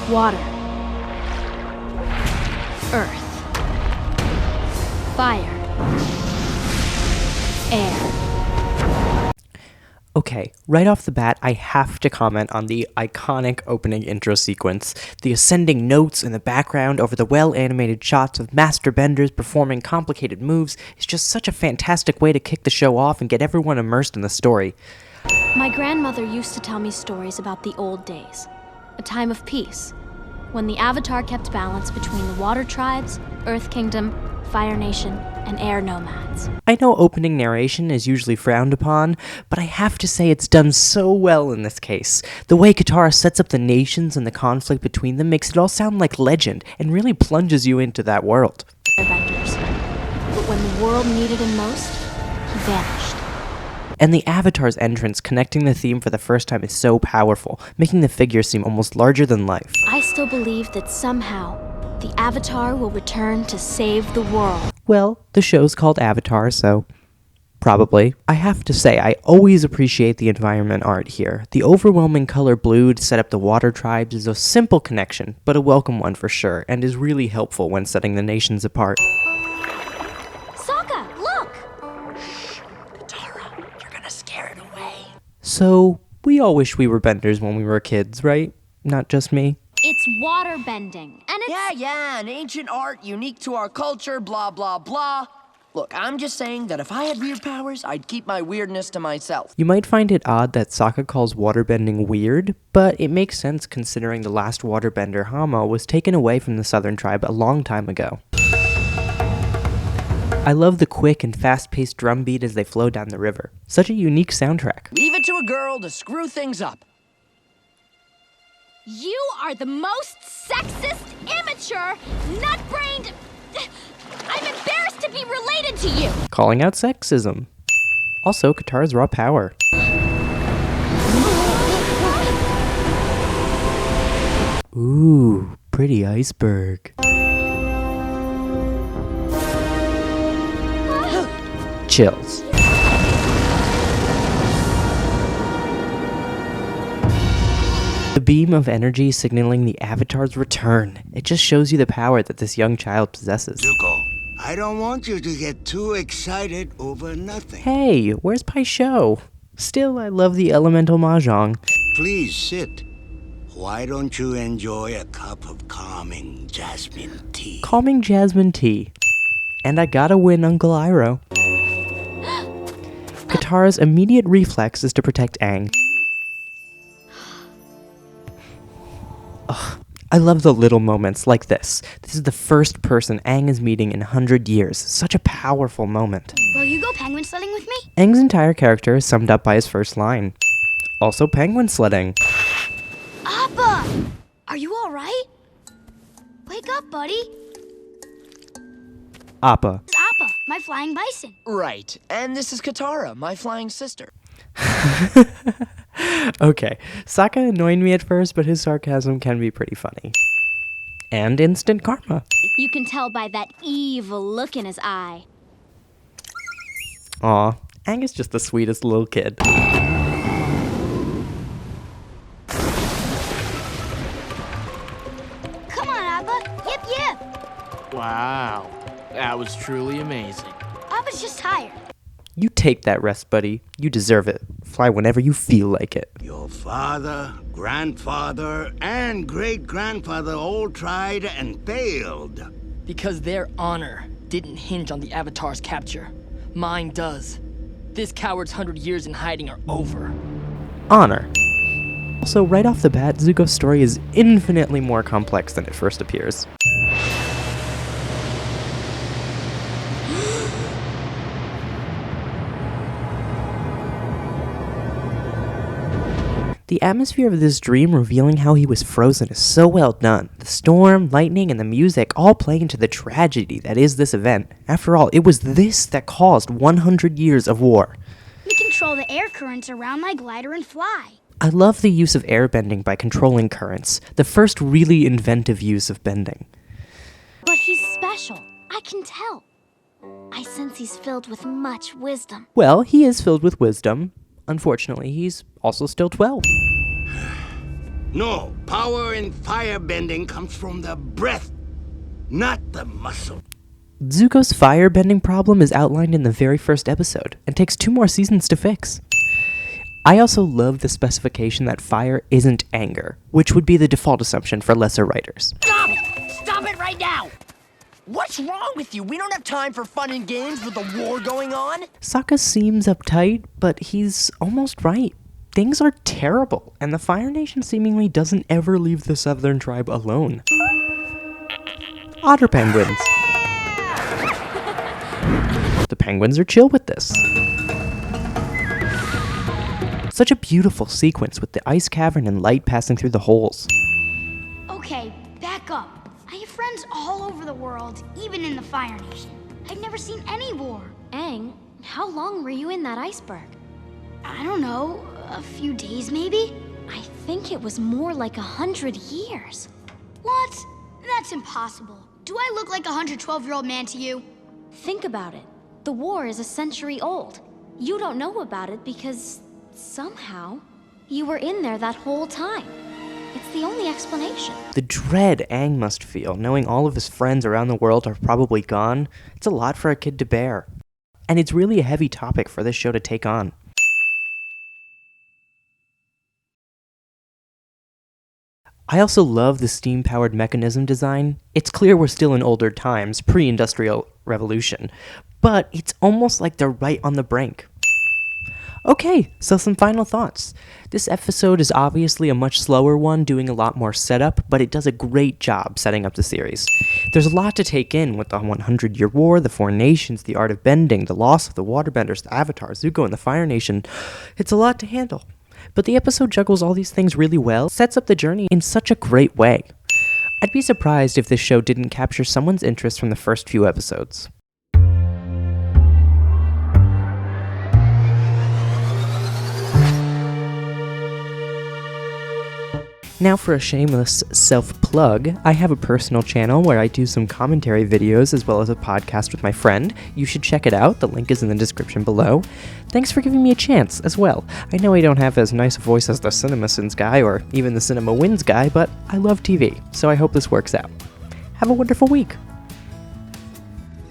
Water. Earth. Fire. Air. Okay, right off the bat, I have to comment on the iconic opening intro sequence. The ascending notes in the background over the well-animated shots of master benders performing complicated moves is just such a fantastic way to kick the show off and get everyone immersed in the story. My grandmother used to tell me stories about the old days, a time of peace, when the Avatar kept balance between the Water Tribes, Earth Kingdom, Fire Nation, and Air Nomads. I know opening narration is usually frowned upon, but I have to say it's done so well in this case. The way Katara sets up the nations and the conflict between them makes it all sound like legend and really plunges you into that world. Airbenders. But when the world needed him most, he vanished. And the Avatar's entrance connecting the theme for the first time is so powerful, making the figure seem almost larger than life. I still believe that somehow, the Avatar will return to save the world. Well, the show's called Avatar, so probably. I have to say, I always appreciate the environment art here. The overwhelming color blue to set up the water tribes is a simple connection, but a welcome one for sure, and is really helpful when setting the nations apart. Sokka, look! Katara, you're gonna scare it away. So, we all wish we were benders when we were kids, right? Not just me. It's water bending, and it's... Yeah, an ancient art unique to our culture, blah, blah, blah. Look, I'm just saying that if I had weird powers, I'd keep my weirdness to myself. You might find it odd that Sokka calls waterbending weird, but it makes sense considering the last waterbender, Hama, was taken away from the southern tribe a long time ago. I love the quick and fast-paced drum beat as they flow down the river. Such a unique soundtrack. Leave it to a girl to screw things up. You are the most sexist, immature, nut-brained... I'm embarrassed to be related to you! Calling out sexism. Also, Katara's raw power. Ooh, pretty iceberg. Chills. The beam of energy signaling the Avatar's return. It just shows you the power that this young child possesses. Zuko, I don't want you to get too excited over nothing. Hey, where's Paisho? Still, I love the elemental mahjong. Please sit. Why don't you enjoy a cup of calming jasmine tea? Calming jasmine tea. And I gotta win Uncle Iroh. Katara's immediate reflex is to protect Aang. Ugh, I love the little moments like this. This is the first person Aang is meeting in 100 years. Such a powerful moment. Will you go penguin sledding with me? Aang's entire character is summed up by his first line. Also penguin sledding. Appa! Are you alright? Wake up, buddy. Appa. It's Appa, my flying bison. Right, and this is Katara, my flying sister. Okay, Sokka annoyed me at first, but his sarcasm can be pretty funny. And instant karma. You can tell by that evil look in his eye. Aw, Aang is just the sweetest little kid. Come on, Appa. Yip, yip. Wow, that was truly amazing. Appa's just tired. You take that rest, buddy. You deserve it. Fly whenever you feel like it. Your father, grandfather, and great-grandfather all tried and failed. Because their honor didn't hinge on the Avatar's capture. Mine does. This coward's 100 years in hiding are over. Honor. Also, right off the bat, Zuko's story is infinitely more complex than it first appears. The atmosphere of this dream revealing how he was frozen is so well done. The storm, lightning, and the music all play into the tragedy that is this event. After all, it was this that caused 100 years of war. We control the air currents around my glider and fly. I love the use of airbending by controlling currents, the first really inventive use of bending. But he's special. I can tell. I sense he's filled with much wisdom. Well, he is filled with wisdom. Unfortunately, he's also still 12. No, power in firebending comes from the breath, not the muscle. Zuko's firebending problem is outlined in the very first episode, and takes 2 more seasons to fix. I also love the specification that fire isn't anger, which would be the default assumption for lesser writers. Stop! Stop it right now! What's wrong with you? We don't have time for fun and games with the war going on. Sokka seems uptight, but he's almost right. Things are terrible, and the Fire Nation seemingly doesn't ever leave the southern tribe alone. Otter penguins. The penguins are chill with this. Such a beautiful sequence with the ice cavern and light passing through the holes. Okay, back up. I have friends all over the world, even in the Fire Nation. I've never seen any war. Aang, how long were you in that iceberg? I don't know, a few days maybe? I think it was more like 100 years. What? That's impossible. Do I look like a 112-year-old man to you? Think about it. The war is a century old. You don't know about it because, somehow, you were in there that whole time. It's the only explanation. The dread Aang must feel, knowing all of his friends around the world are probably gone, it's a lot for a kid to bear. And it's really a heavy topic for this show to take on. I also love the steam-powered mechanism design. It's clear we're still in older times, pre-industrial revolution, but it's almost like they're right on the brink. Okay, so some final thoughts. This episode is obviously a much slower one, doing a lot more setup, but it does a great job setting up the series. There's a lot to take in with the 100-year war, the 4 nations, the art of bending, the loss of the waterbenders, the Avatar, Zuko, and the Fire Nation. It's a lot to handle. But the episode juggles all these things really well, sets up the journey in such a great way. I'd be surprised if this show didn't capture someone's interest from the first few episodes. Now for a shameless self-plug, I have a personal channel where I do some commentary videos as well as a podcast with my friend. You should check it out, the link is in the description below. Thanks for giving me a chance as well. I know I don't have as nice a voice as the CinemaSins guy or even the CinemaWins guy, but I love TV, so I hope this works out. Have a wonderful week!